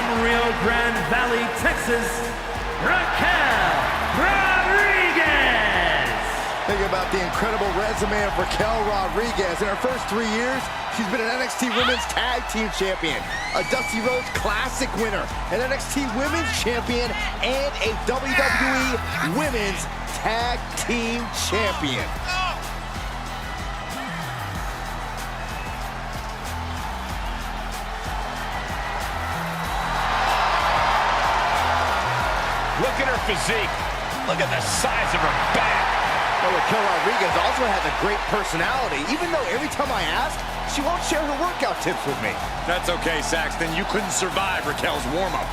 from Rio Grande Valley, Texas, Raquel Rodriguez. Think about the incredible resume of Raquel Rodriguez. In her first 3 years, she's been an NXT Women's Tag Team Champion, a Dusty Rhodes Classic winner, an NXT Women's Champion, and a WWE Women's Tag Team Champion. Look at her physique. Look at the size of her back. Well, Raquel Rodriguez also has a great personality, even though every time I ask, she won't share her workout tips with me. That's okay, Saxton. You couldn't survive Raquel's warm-up.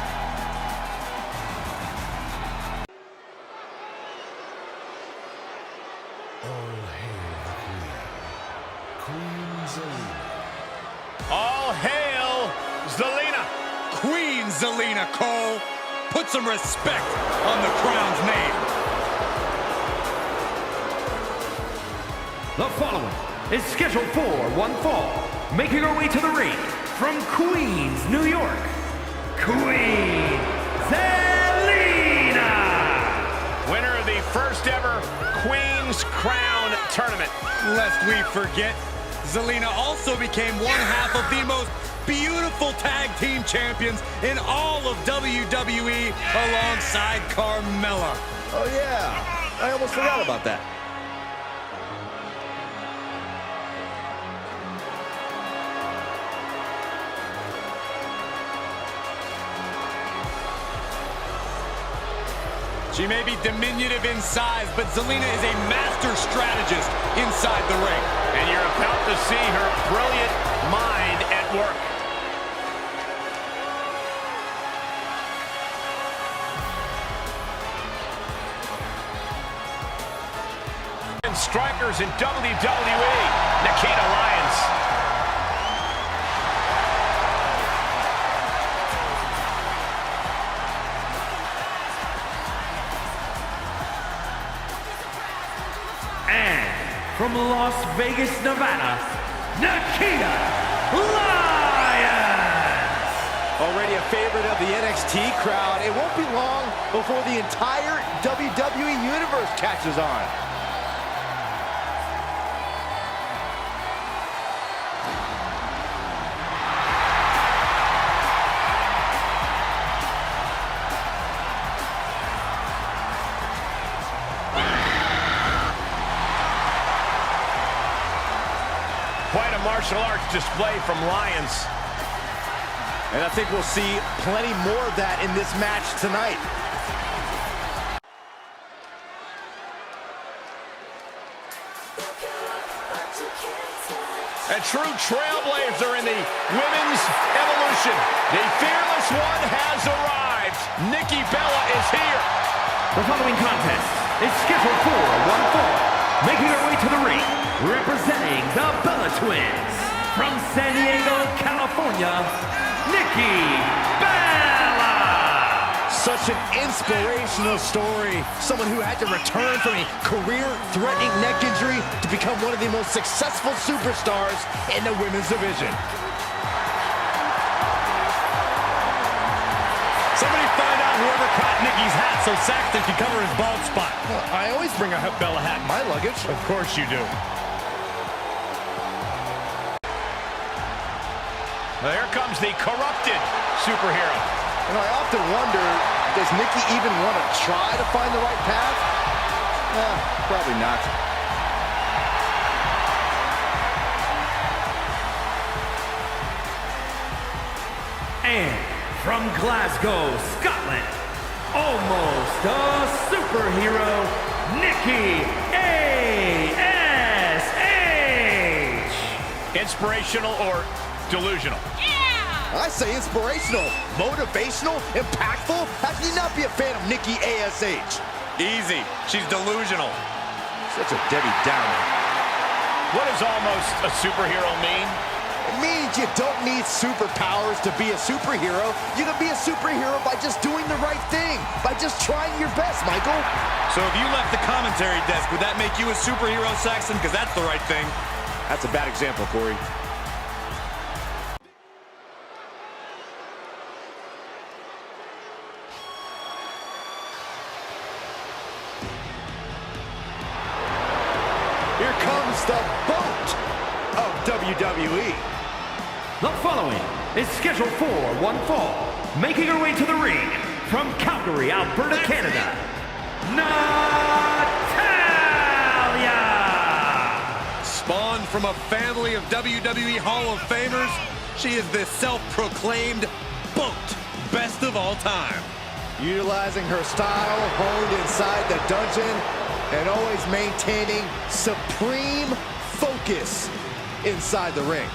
All hail Zelina. Queen Zelina, Cole. Put some respect on the crown's name. The following is scheduled for one fall, making her way to the ring from Queens, New York, Queen Zelina. Winner of the first ever Queen's Crown Tournament. Lest we forget, Zelina also became one half of the most beautiful tag team champions in all of WWE alongside Carmella. Oh yeah, I almost forgot about that. She may be diminutive in size, but Zelina is a master strategist inside the ring. And you're about to see her brilliant mind at work. Strikers in WWE, Nikita Lyons. And from Las Vegas, Nevada, Nikita Lyons. Already a favorite of the NXT crowd, it won't be long before the entire WWE Universe catches on. Quite a martial arts display from Lyons. And I think we'll see plenty more of that in this match tonight. A true trailblazer in the women's evolution. The fearless one has arrived. Nikki Bella is here. The following contest is scheduled for one fall, making her way to the ring, representing the Bella Twins, from San Diego, California, Nikki Bella. Such an inspirational story. Someone who had to return from a career-threatening neck injury to become one of the most successful superstars in the women's division. Somebody find out whoever caught Nikki's hat so Saxton can cover his bald spot. Well, I always bring a Bella hat in my luggage. Of course you do. Well, here comes the corrupted superhero. You know, I often wonder, does Nikki even want to try to find the right path? Probably not. And from Glasgow, Scotland, almost a superhero, Nikki A.S.H. Inspirational or delusional? I say inspirational, motivational, impactful. How can you not be a fan of Nikki A.S.H.? Easy. She's delusional. Such a Debbie Downer. What does almost a superhero mean? It means you don't need superpowers to be a superhero. You can be a superhero by just doing the right thing, by just trying your best, Michael. So if you left the commentary desk, would that make you a superhero, Saxton? Because that's the right thing. That's a bad example, Corey. comes the boat of WWE. The following is scheduled for one fall, making her way to the ring from Calgary, Alberta, Canada, Natalya! Spawned from a family of WWE Hall of Famers, she is the self-proclaimed BOAT best of all time. Utilizing her style honed inside the dungeon and always maintaining supreme focus inside the ring.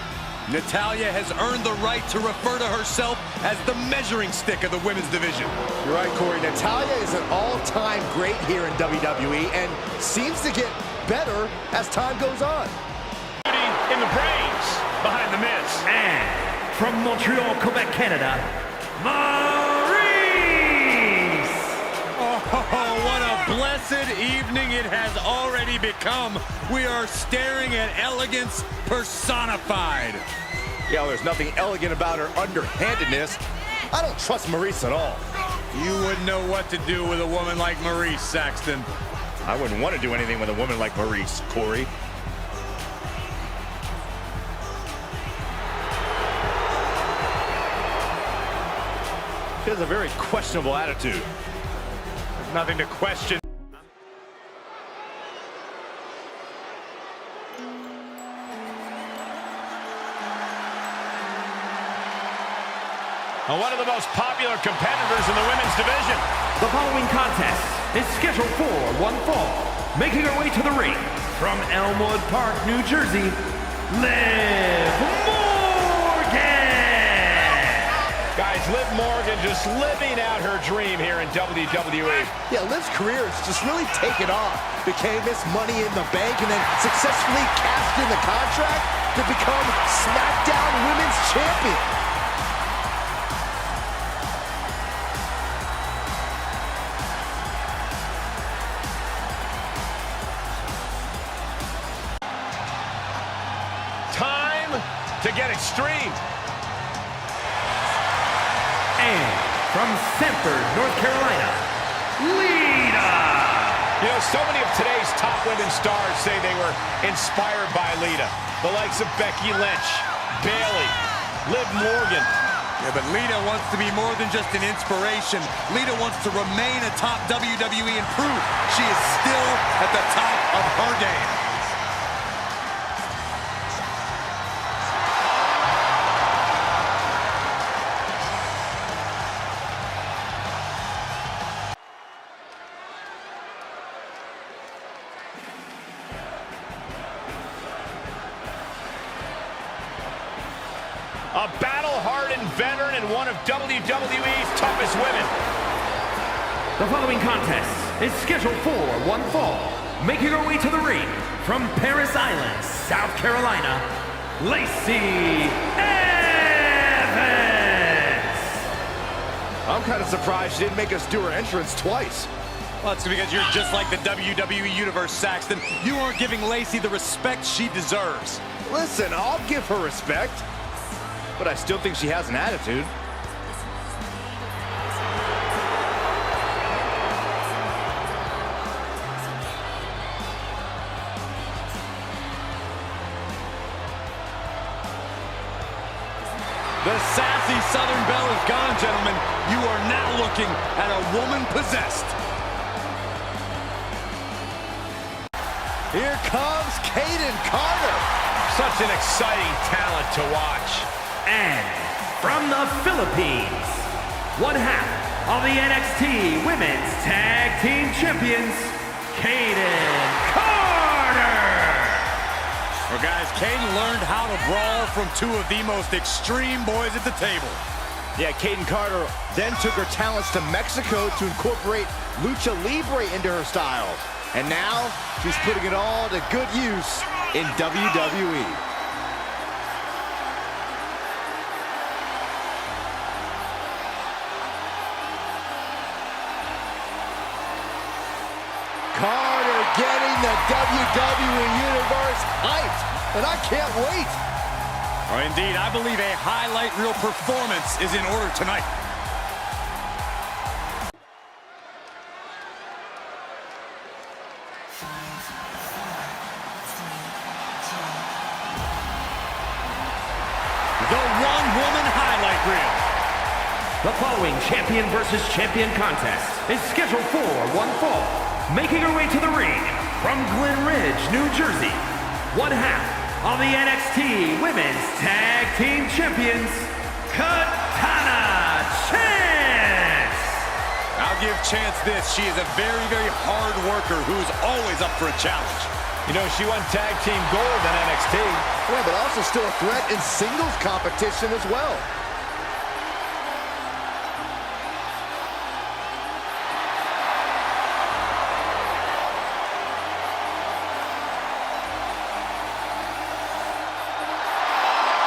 Natalya has earned the right to refer to herself as the measuring stick of the women's division. You're right, Corey. Natalya is an all-time great here in WWE and seems to get better as time goes on. In the brains behind the Miz. And from Montreal, Quebec, Canada, Maurice! Oh, what a blessed evening it has already become. We are staring at elegance personified. Yeah, there's nothing elegant about her underhandedness. I don't trust Maurice at all. You wouldn't know what to do with a woman like Maurice, Saxton. I wouldn't want to do anything with a woman like Maurice, Corey. She has a very questionable attitude. There's nothing to question. One of the most popular competitors in the women's division. The following contest is scheduled for one fall, making her way to the ring from Elmwood Park, New Jersey, Liv Morgan! Guys, Liv Morgan just living out her dream here in WWE. Yeah, Liv's career has just really taken off. Became Miss Money in the Bank and then successfully cashed in the contract to become SmackDown Women's Champion. Time to get extreme. And from Sanford, North Carolina, Lita! You know, so many of today's top women's stars say they were inspired by Lita. The likes of Becky Lynch, Bayley, Liv Morgan. Yeah, but Lita wants to be more than just an inspiration. Lita wants to remain a top WWE and prove she is still at the top of her game. A battle-hardened veteran and one of WWE's toughest women. The following contest is scheduled for one fall, making her way to the ring from Paris Island, South Carolina, Lacey Evans! I'm kind of surprised she didn't make us do her entrance twice. Well, it's because you're just like the WWE Universe, Saxton. You aren't giving Lacey the respect she deserves. Listen, I'll give her respect, but I still think she has an attitude. The sassy Southern Belle is gone, gentlemen. You are now looking at a woman possessed. Here comes Kaden Carter. Such an exciting talent to watch. And from the Philippines, one half of the NXT Women's Tag Team Champions, Kaden Carter! Well, guys, Kaden learned how to brawl from two of the most extreme boys at the table. Yeah, Kaden Carter then took her talents to Mexico to incorporate Lucha Libre into her style. And now, she's putting it all to good use in WWE. Carter getting the WWE Universe hyped, and I can't wait. Well, indeed, I believe a highlight reel performance is in order tonight. highlight reel. The following champion versus champion contest is scheduled for one fall. Making her way to the ring from Glen Ridge, New Jersey, one half of the NXT Women's Tag Team Champions, Katana Chance. I'll give Chance this. She is a very, very hard worker who's always up for a challenge. You know, she won tag team gold in NXT. Yeah, but also still a threat in singles competition as well.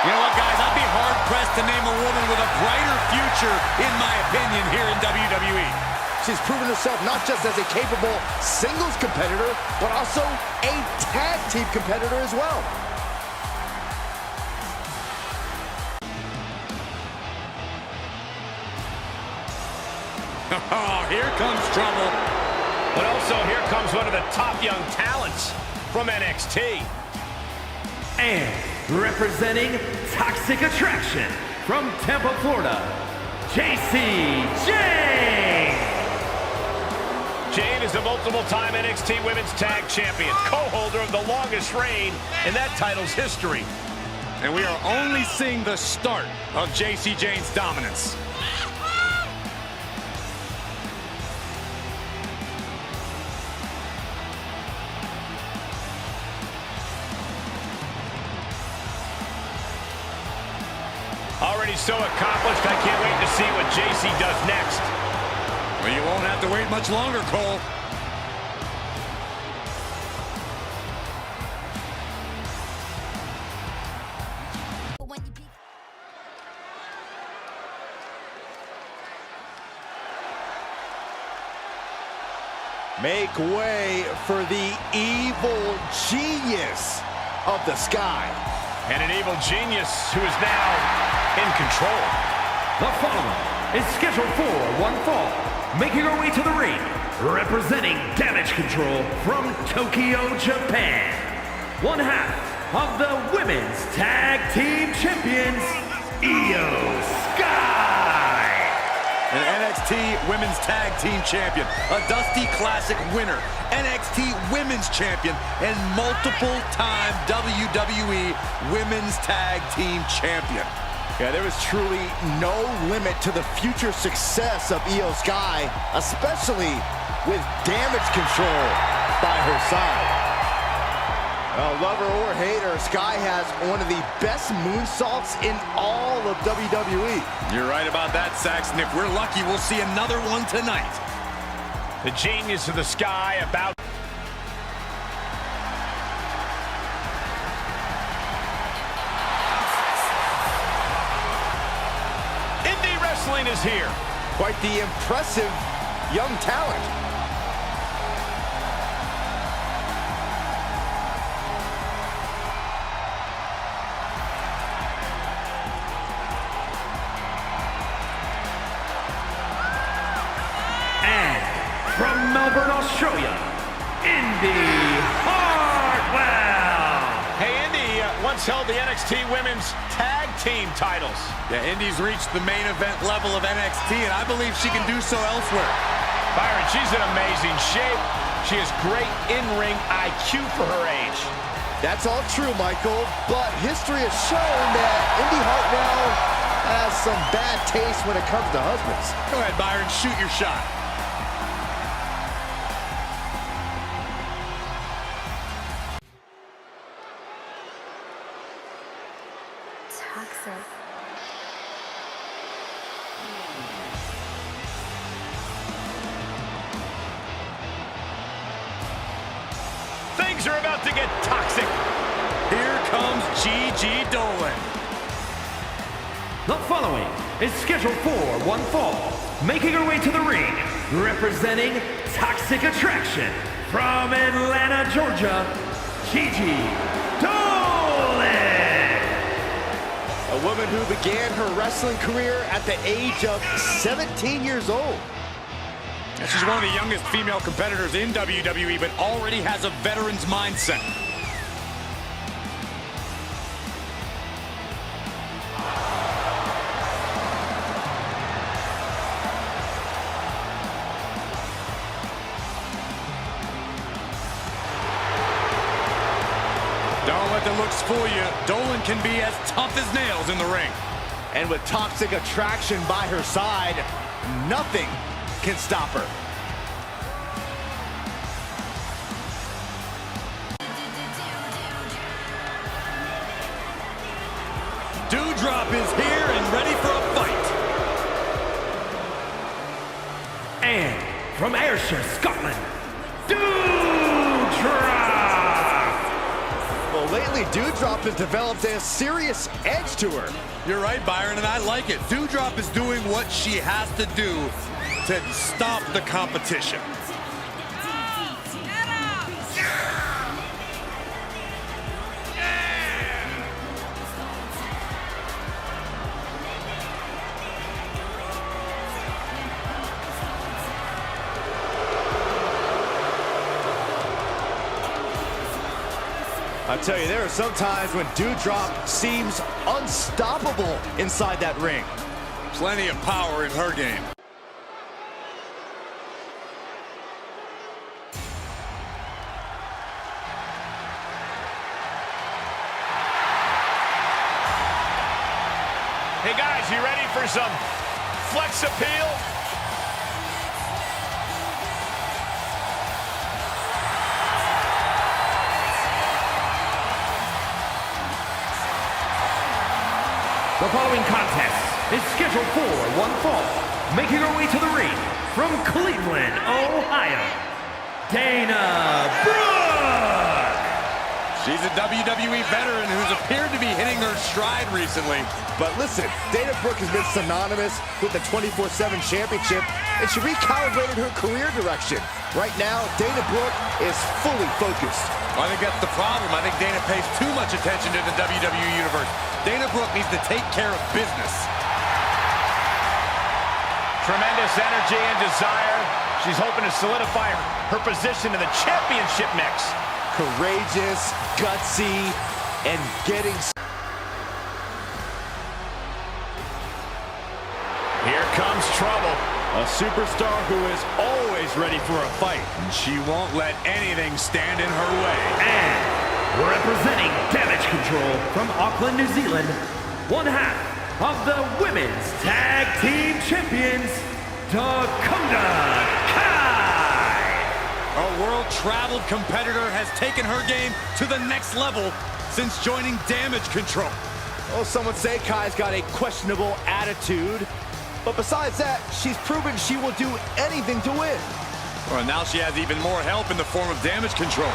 You know what, guys? I'd be hard-pressed to name a woman with a brighter future, in my opinion, here in WWE. She's proven herself not just as a capable singles competitor, but also a tag team competitor as well. Oh, here comes trouble. But also, here comes one of the top young talents from NXT. And representing Toxic Attraction from Tampa, Florida, JC Jane. Jane is a multiple-time NXT Women's Tag Champion, co-holder of the longest reign in that title's history. And we are only seeing the start of JC Jane's dominance. Already so accomplished, I can't wait to see what JC does next. Well, you won't have to wait much longer, Cole. Make way for the evil genius of the sky. And an evil genius who is now in control. The following is scheduled for one fall. Making her way to the ring, representing Damage Control from Tokyo, Japan, one half of the Women's Tag Team Champions, Io Sky. An NXT Women's Tag Team Champion, a Dusty Classic winner, NXT Women's Champion, and multiple-time WWE Women's Tag Team Champion. Yeah, there was truly no limit to the future success of Io Sky, especially with Damage Control by her side. Well, lover or hater, Sky has one of the best moonsaults in all of WWE. You're right about that, Saxon. If we're lucky, we'll see another one tonight. The genius of the Sky about... Indie Wrestling is here. Quite the impressive young talent. From Melbourne, Australia, Indy Hartwell. Hey, Indy once held the NXT Women's Tag Team titles. Yeah, Indy's reached the main event level of NXT, and I believe she can do so elsewhere. Byron, she's in amazing shape. She has great in-ring IQ for her age. That's all true, Michael, but history has shown that Indy Hartwell has some bad taste when it comes to husbands. Go ahead, Byron, shoot your shot. Toxic. Things are about to get toxic. Here comes Gigi Dolan. The following is scheduled for one fall. Making her way to the ring, representing Toxic Attraction from Atlanta, Georgia, Gigi Dolan. A woman who began her wrestling career at the age of 17 years old. She's one of the youngest female competitors in WWE, but already has a veteran's mindset. fool you. Dolan can be as tough as nails in the ring. And with Toxic Attraction by her side, nothing can stop her. Doudrop is here and ready for a fight. And from Ayrshire, Scotland, Doudrop! Well, lately, Doudrop has developed a serious edge to her. You're right, Byron, and I like it. Doudrop is doing what she has to do to stop the competition. I tell you, there are some times when Doudrop seems unstoppable inside that ring. Plenty of power in her game. Hey guys, you ready for some flex appeal? The following contest is scheduled for one fall. Making her way to the ring from Cleveland, Ohio, Dana Brooke! She's a WWE veteran who's appeared to be hitting her stride recently. But listen, Dana Brooke has been synonymous with the 24/7 championship, and she recalibrated her career direction. Right now, Dana Brooke is fully focused. I think that's the problem. I think Dana pays too much attention to the WWE Universe. Dana Brooke needs to take care of business. Tremendous energy and desire. She's hoping to solidify her position in the championship mix. Courageous, gutsy, and getting... Here comes trouble. A superstar who is always ready for a fight. And she won't let anything stand in her way. And representing Damage Control from Auckland, New Zealand, one half of the Women's Tag Team Champions, Dakota Kai! A world-traveled competitor has taken her game to the next level since joining Damage Control. Well, some would say Kai's got a questionable attitude. But besides that, she's proven she will do anything to win. Well, now she has even more help in the form of Damage Control.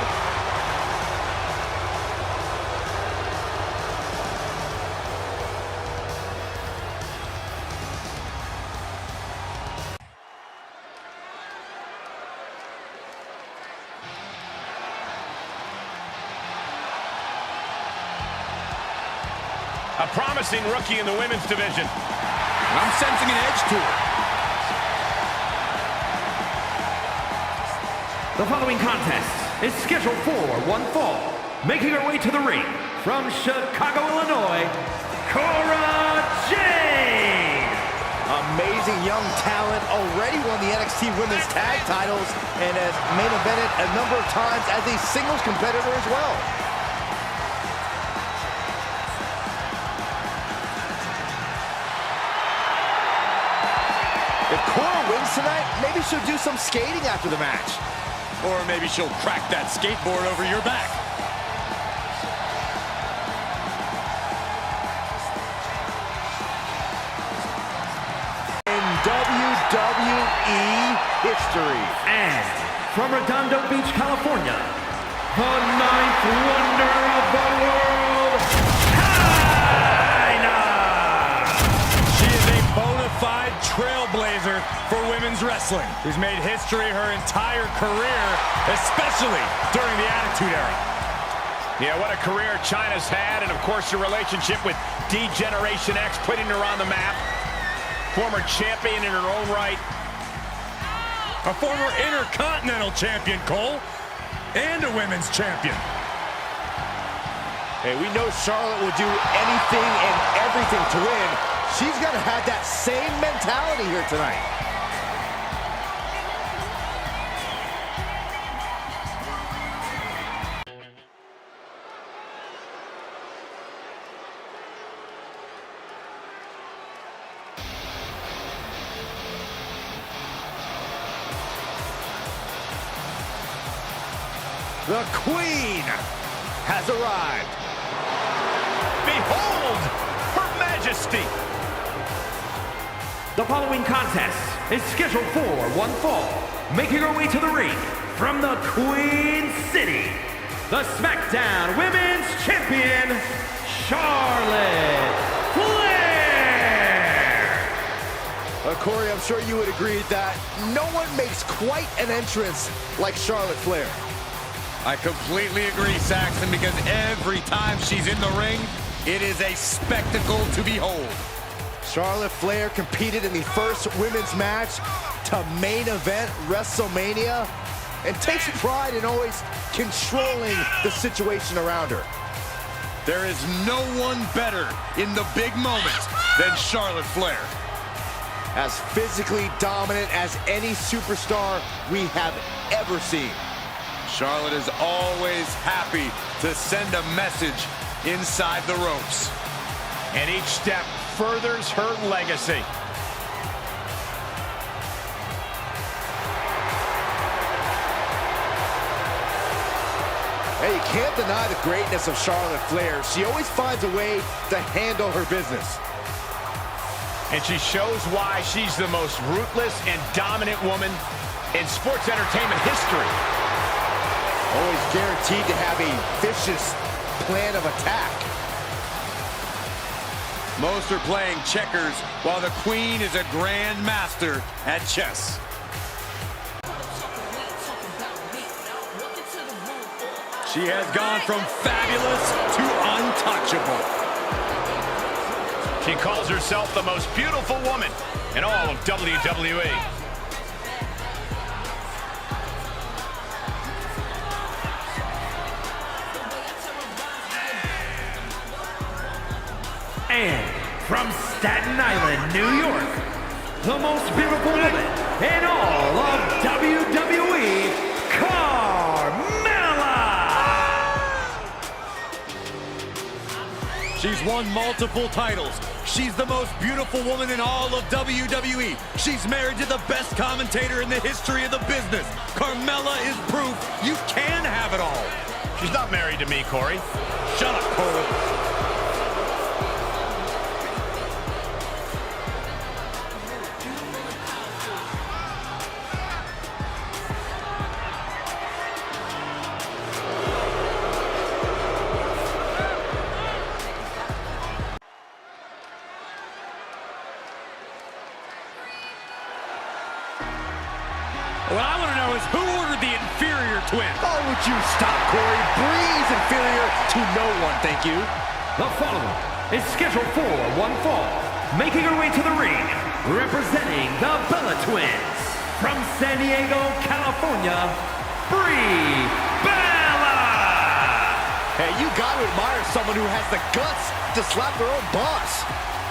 A promising rookie in the women's division. I'm sensing an edge to her. The following contest is scheduled for one fall. Making her way to the ring from Chicago, Illinois, Cora Jade! Amazing young talent, already won the NXT Women's Tag titles and has main evented a number of times as a singles competitor as well. If Cora wins tonight, maybe she'll do some skating after the match. Or maybe she'll crack that skateboard over your back. In WWE history. And from Redondo Beach, California, the ninth wonder of the world, Chyna! She is a bona fide trailblazer for women's wrestling, who's made history her entire career, especially during the Attitude Era. Yeah, what a career Chyna's had, and of course her relationship with D-Generation X, putting her on the map. Former champion in her own right. A former Intercontinental Champion, Cole, and a Women's Champion. Hey, we know Charlotte will do anything and everything to win. She's got to have that same mentality here tonight. The Queen has arrived. Behold her majesty. The following contest is scheduled for one fall. Making her way to the ring from the Queen City, the SmackDown Women's Champion, Charlotte Flair. Corey, I'm sure you would agree that no one makes quite an entrance like Charlotte Flair. I completely agree, Saxton, because every time she's in the ring, it is a spectacle to behold. Charlotte Flair competed in the first women's match to main event WrestleMania and takes pride in always controlling the situation around her. There is no one better in the big moments than Charlotte Flair. As physically dominant as any superstar we have ever seen. Charlotte is always happy to send a message inside the ropes. And each step furthers her legacy. Hey, you can't deny the greatness of Charlotte Flair. She always finds a way to handle her business. And she shows why she's the most ruthless and dominant woman in sports entertainment history. Always guaranteed to have a vicious plan of attack. Most are playing checkers, while the Queen is a grand master at chess. She has gone from fabulous to untouchable. She calls herself the most beautiful woman in all of WWE. And from Staten Island, New York, the most beautiful woman in all of WWE, Carmella! She's won multiple titles. She's the most beautiful woman in all of WWE. She's married to the best commentator in the history of the business. Carmella is proof you can have it all. She's not married to me, Corey. Shut up, Cole. What I want to know is who ordered the inferior twin? Oh, would you stop, Corey? Breeze inferior to no one, thank you. The following is scheduled for one fall. Making her way to the ring, representing the Bella Twins, from San Diego, California, Brie Bella! Hey, you gotta admire someone who has the guts to slap their own boss.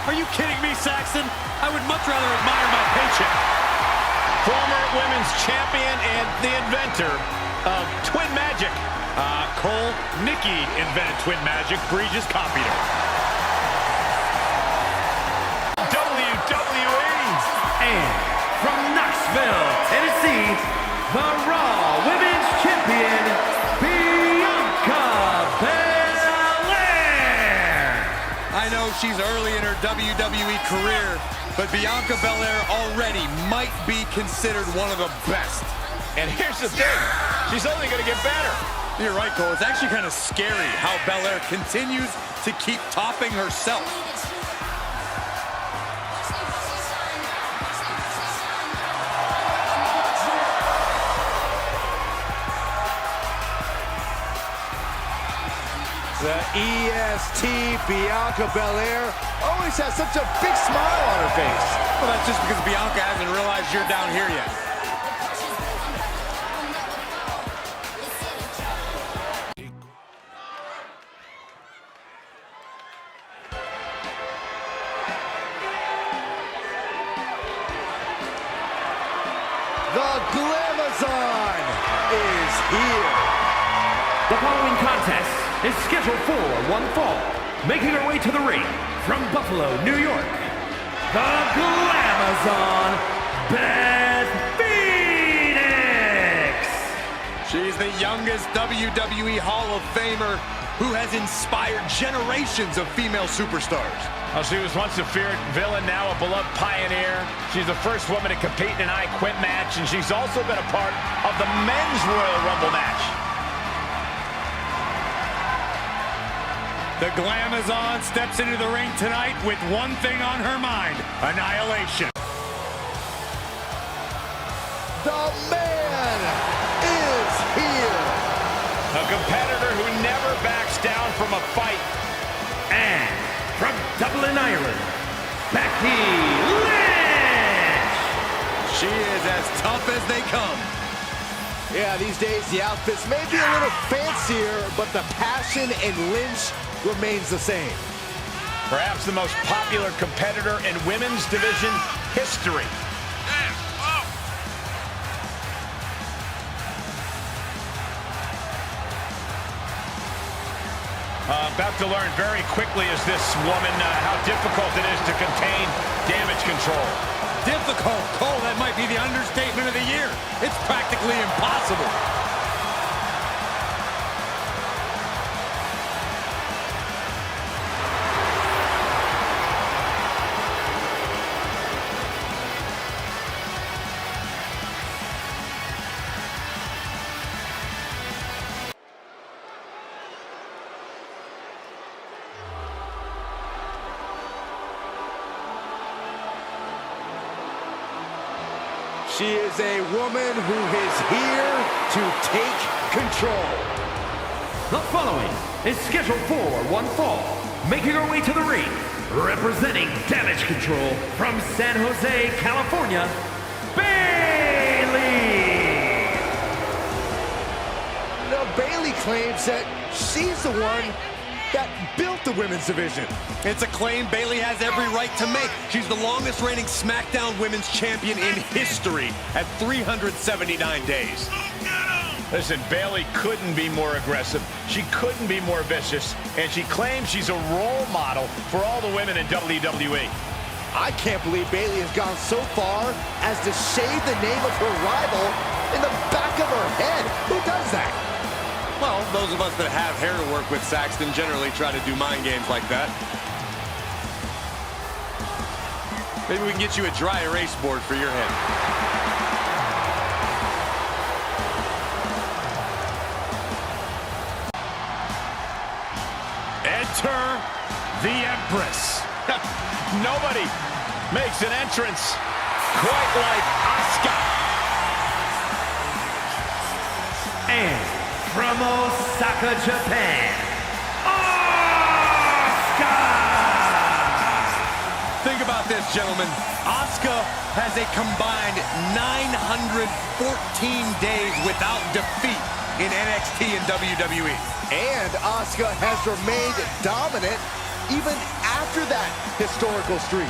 Are you kidding me, Saxton? I would much rather admire my paycheck. Former women's champion and the inventor of Twin Magic. Cole, Nikki invented Twin Magic. Bree just copied her. WWE. And from Knoxville, Tennessee, the Raw Women's Champion, Bianca Belair! I know she's early in her WWE career, but Bianca Belair already might be considered one of the best. And here's the thing, she's only going to get better. You're right, Cole. It's actually kind of scary how Belair continues to keep topping herself. The EST Bianca Belair always has such a big smile on her face. Well, that's just because Bianca hasn't realized you're down here yet. The Glamazon is here. The following contest is scheduled for one fall. Making her way to the ring from Buffalo, New York, the Glamazon, Beth Phoenix. She's the youngest WWE Hall of Famer who has inspired generations of female superstars. Well, she was once a feared villain, now a beloved pioneer. She's the first woman to compete in an I Quit match, and she's also been a part of the men's Royal Rumble match. The Glamazon steps into the ring tonight with one thing on her mind: annihilation. The man is here. A competitor who never backs down from a fight. And from Dublin, Ireland, Becky Lynch! She is as tough as they come. Yeah, these days the outfits may be a little fancier, but the passion in Lynch remains the same. Perhaps the most popular competitor in women's division history. About to learn very quickly is this woman how difficult it is to contain damage control. Difficult? Cole, that might be the understatement of the year. It's practically impossible. She is a woman who is here to take control. The following is scheduled for one fall, making her way to the ring, representing Damage Control from San Jose, California, Bayley! Now, Bayley claims that she's the one that built the women's division. It's a claim Bayley has every right to make. She's the longest reigning SmackDown Women's Champion in history at 379 days. Listen, Bayley couldn't be more aggressive. She couldn't be more vicious. And she claims she's a role model for all the women in WWE. I can't believe Bayley has gone so far as to shave the name of her rival in the back of her head. Who does that? Well, those of us that have hair to work with, Saxton, generally try to do mind games like that. Maybe we can get you a dry erase board for your head. Enter the Empress. Nobody makes an entrance quite like Asuka. And from Osaka, Japan, Asuka! Think about this, gentlemen. Asuka has a combined 914 days without defeat in NXT and WWE. And Asuka has remained dominant even after that historical streak.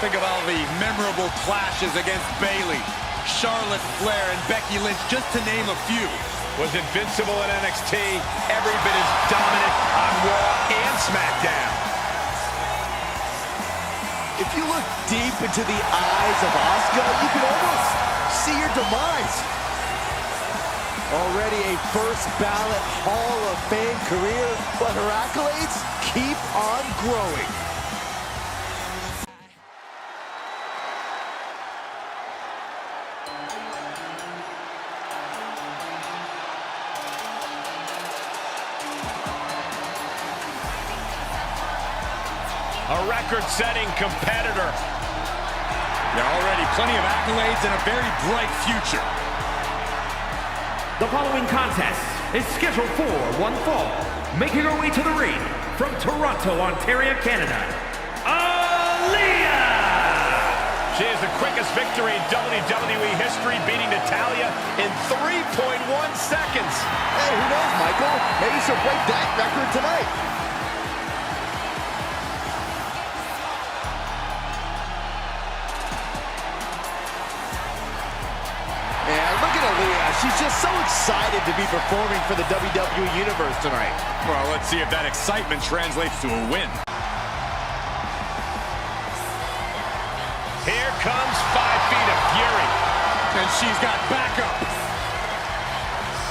Think of all the memorable clashes against Bayley, Charlotte Flair, and Becky Lynch, just to name a few. Was invincible in NXT, every bit as dominant on Raw and SmackDown. If you look deep into the eyes of Asuka, you can almost see her demise. Already a first ballot Hall of Fame career, but her accolades keep on growing. A record-setting competitor. There are already plenty of accolades and a very bright future. The following contest is scheduled for one fall, making her way to the ring from Toronto, Ontario, Canada, Aaliyah! She has the quickest victory in WWE history, beating Natalya in 3.1 seconds. Hey, who knows, Michael? Maybe she'll break that record tonight. And look at She's just so excited to be performing for the WWE Universe tonight. Well, let's see if that excitement translates to a win. Here comes 5 feet of fury. And she's got backup.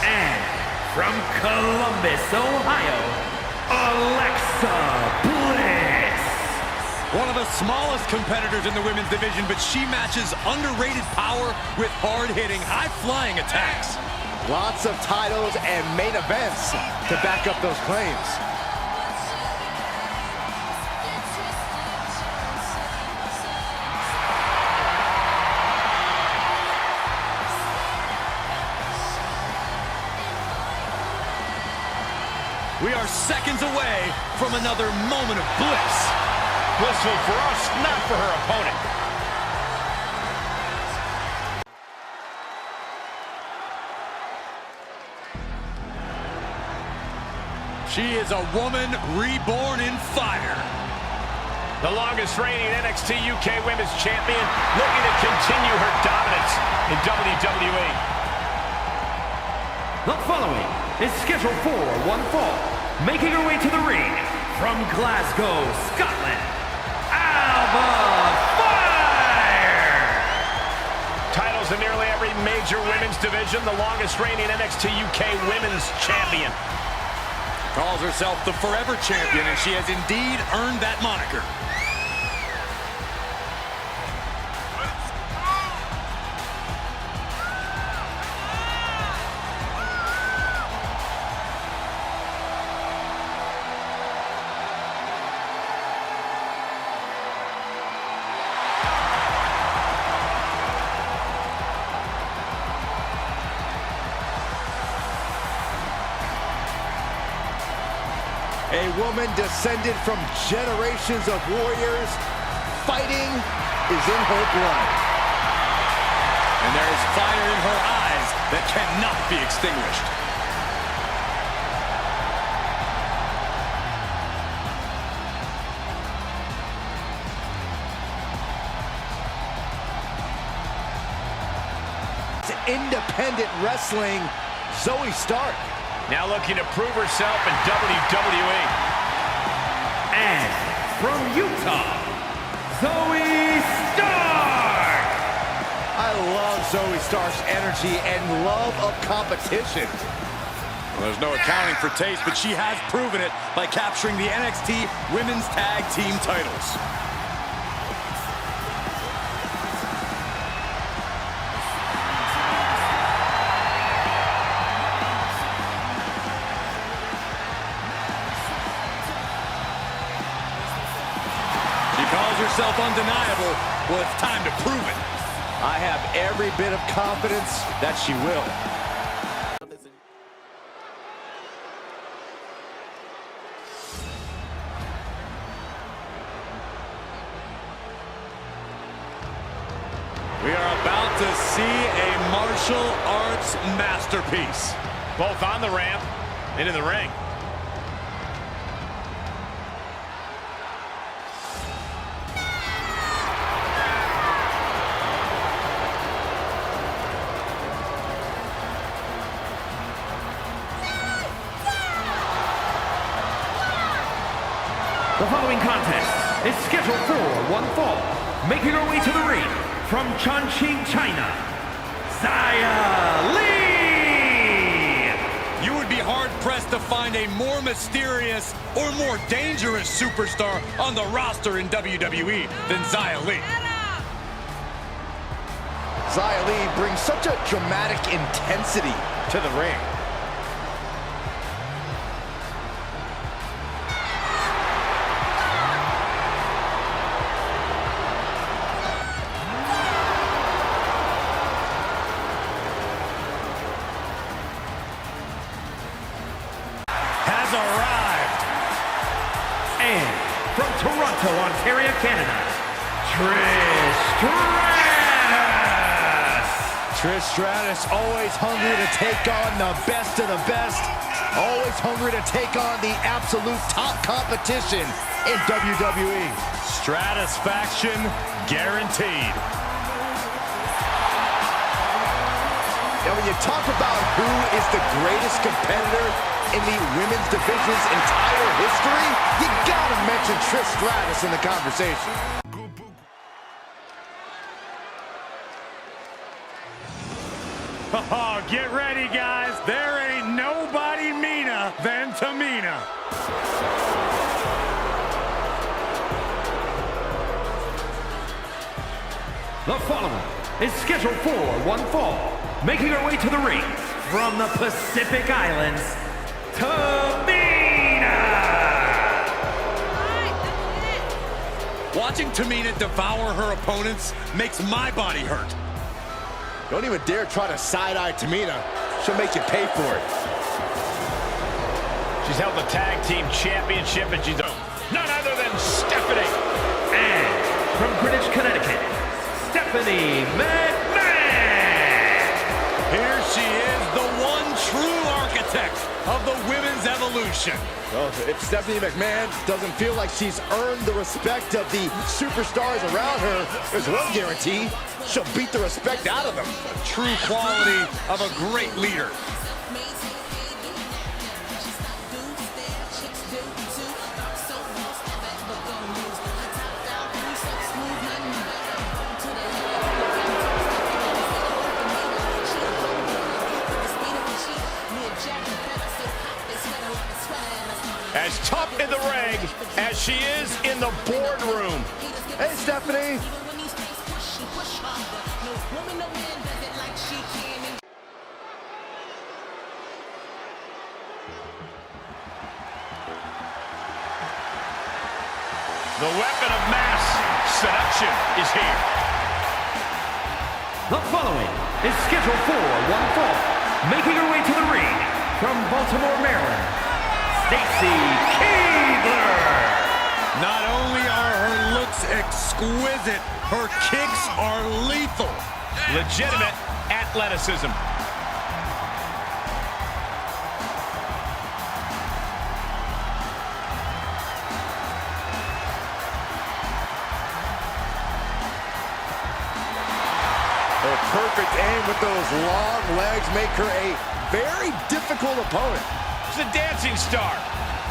And from Columbus, Ohio, Alexa Bliss. One of the smallest competitors in the women's division, but she matches underrated power with hard-hitting, high-flying attacks. Lots of titles and main events to back up those claims. We are seconds away from another moment of bliss. Blissful for us, not for her opponent. She is a woman reborn in fire. The longest reigning NXT UK Women's Champion looking to continue her dominance in WWE. The following is scheduled for one fall, making her way to the ring from Glasgow, Scotland, Alba Fire! Titles in nearly every major women's division, the longest reigning NXT UK Women's Champion. Calls herself the Forever Champion, and she has indeed earned that moniker. A woman descended from generations of warriors. Fighting is in her blood. And there is fire in her eyes that cannot be extinguished. It's independent wrestling, Zoe Stark. Now looking to prove herself in WWE. And from Utah, Zoe Stark! I love Zoe Stark's energy and love of competition. Well, there's no accounting for taste, but she has proven it by capturing the NXT Women's Tag Team titles. Herself undeniable. Well, it's time to prove it. I have every bit of confidence that she will. We are about to see a martial arts masterpiece. Both on the ramp and in the ring. The following contest is scheduled for one fall, making her way to the ring from Chongqing, China, Xia Li! You would be hard-pressed to find a more mysterious or more dangerous superstar on the roster in WWE than Xia Li. Xia Li brings such a dramatic intensity to the ring. Arrived. And from Toronto, Ontario, Canada, Trish Stratus! Trish Stratus always hungry to take on the best of the best. Always hungry to take on the absolute top competition in WWE. Stratisfaction guaranteed. And when you you talk about who is the greatest competitor in the women's division's entire history, you gotta mention Trish Stratus in the conversation. Oh, get ready, guys. There ain't nobody meaner than Tamina. The following is scheduled for one fall, making her way to the ring from the Pacific Islands, Tamina! Watching Tamina devour her opponents makes my body hurt. Don't even dare try to side-eye Tamina. She'll make you pay for it. She's held the tag team championship, and she's none other than Stephanie. And from Greenwich, Connecticut, Stephanie McMahon! Here she is, the one true architect of the women's evolution. Well, if Stephanie McMahon doesn't feel like she's earned the respect of the superstars around her, there's one guarantee: she'll beat the respect out of them. True quality of a great leader. As tough in the ring as she is in the boardroom. Hey, Stephanie. The weapon of mass seduction is here. The following is scheduled for one fall, making her way to the ring from Baltimore, Maryland, Stacy Keibler. Not only are her looks exquisite, her kicks are lethal. Legitimate athleticism. Her perfect aim with those long legs make her a very difficult opponent. She's a dancing star,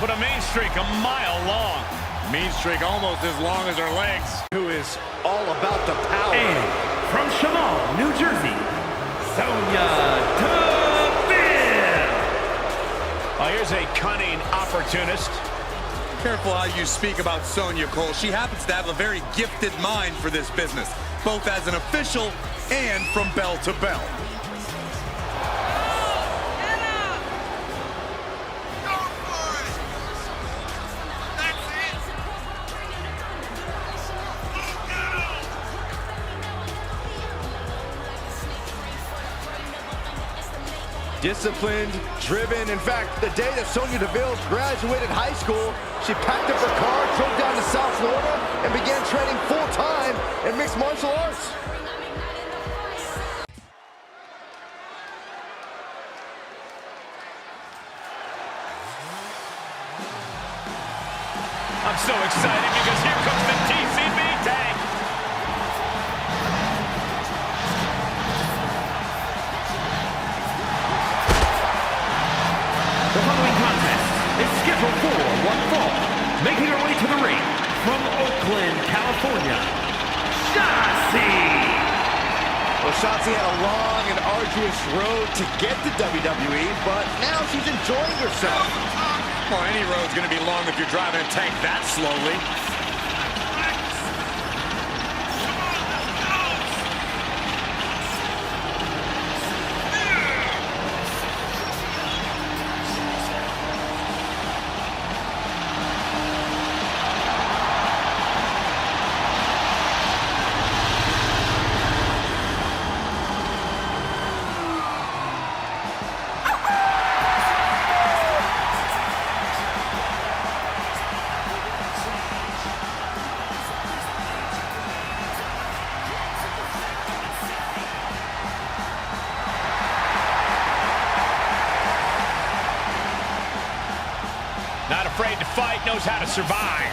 but a main streak a mile long. Mean streak almost as long as her legs. Who is all about the power. And from Shamon, New Jersey, Sonya Deville. Here's a cunning opportunist. Careful how you speak about Sonya, Cole. She happens to have a very gifted mind for this business, both as an official and from bell to bell. Disciplined, driven. In fact, the day that Sonya Deville graduated high school, she packed up her car, drove down to South Florida, and began training full-time in mixed martial arts. I'm so excited because here comes the TCB tag. The following contest is scheduled for one fall, making her way to the ring from Oakland, California, Shotzi. Well, Shotzi had a long and arduous road to get to WWE, but now she's enjoying herself. Well, any road's gonna be long if you're driving a tank that slowly. Not afraid to fight, knows how to survive.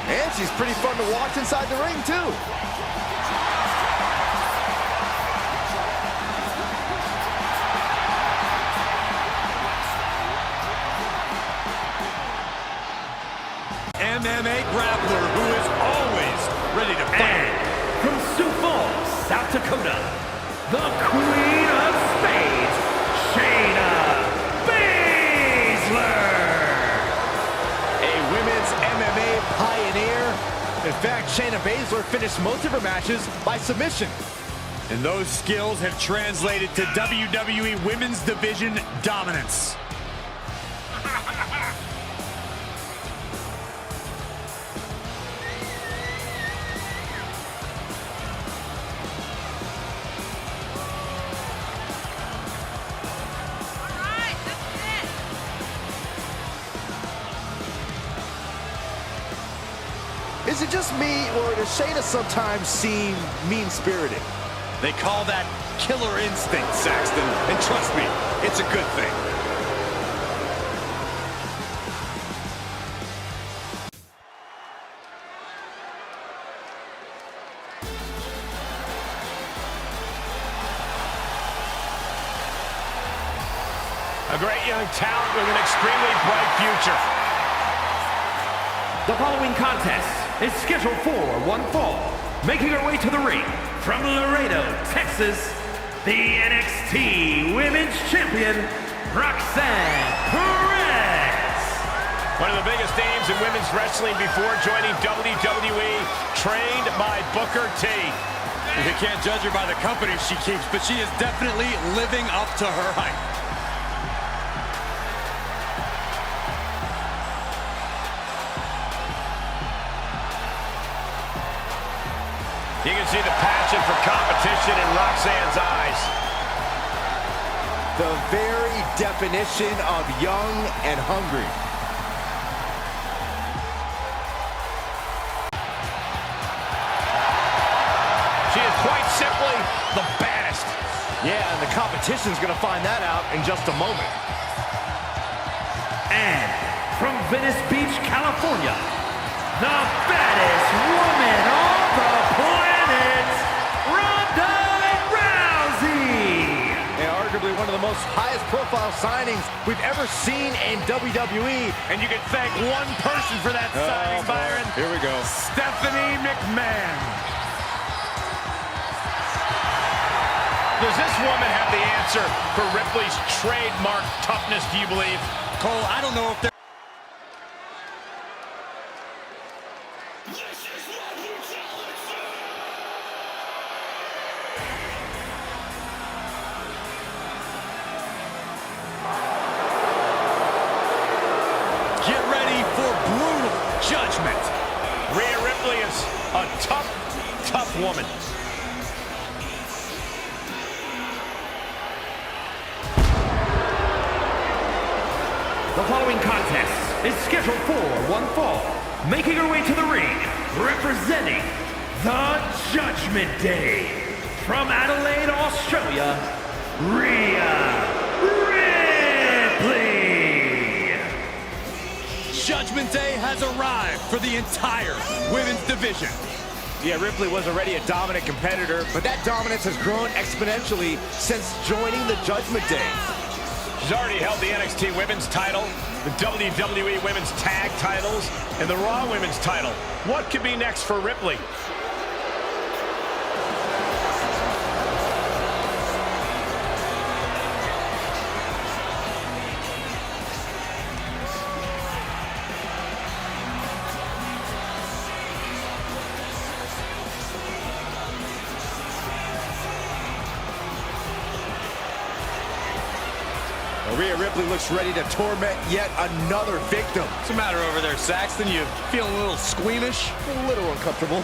And she's pretty fun to watch inside the ring, too. South Dakota, the Queen of Spades, Shayna Baszler. A women's MMA pioneer. In fact, Shayna Baszler finished most of her matches by submission. And those skills have translated to WWE Women's Division dominance. Is it just me, or does Shayna sometimes seem mean-spirited? They call that killer instinct, Saxton. And trust me, it's a good thing. A great young talent with an extremely bright future. The following contest is scheduled for one fall. Making her way to the ring from Laredo, Texas, the NXT Women's Champion, Roxanne Perez. One of the biggest names in women's wrestling before joining WWE, trained by Booker T. You can't judge her by the company she keeps, but she is definitely living up to her hype. You can see the passion for competition in Roxanne's eyes. The very definition of young and hungry. She is quite simply the baddest. Yeah, and the competition's gonna find that out in just a moment. And from Venice Beach, California, the baddest woman on the planet, Ronda Rousey. And arguably one of the most highest profile signings we've ever seen in WWE. And you can thank one person for that signing, Byron. Here we go. Stephanie McMahon. Does this woman have the answer for Ripley's trademark toughness, do you believe? Cole, I don't know if they're... Get ready for brutal judgment. Rhea Ripley is a tough woman. The following contest is scheduled for one fall. Making her way to the ring, representing the Judgment Day, from Adelaide, Australia, Rhea Ripley. Judgment Day has arrived for the entire women's division. Yeah, Ripley was already a dominant competitor, but that dominance has grown exponentially since joining the Judgment Day. She's already held the NXT Women's title, the WWE Women's Tag titles, and the Raw Women's title. What could be next for Ripley? Rhea Ripley looks ready to torment yet another victim. What's the matter over there, Saxton? You feeling a little squeamish? A little uncomfortable.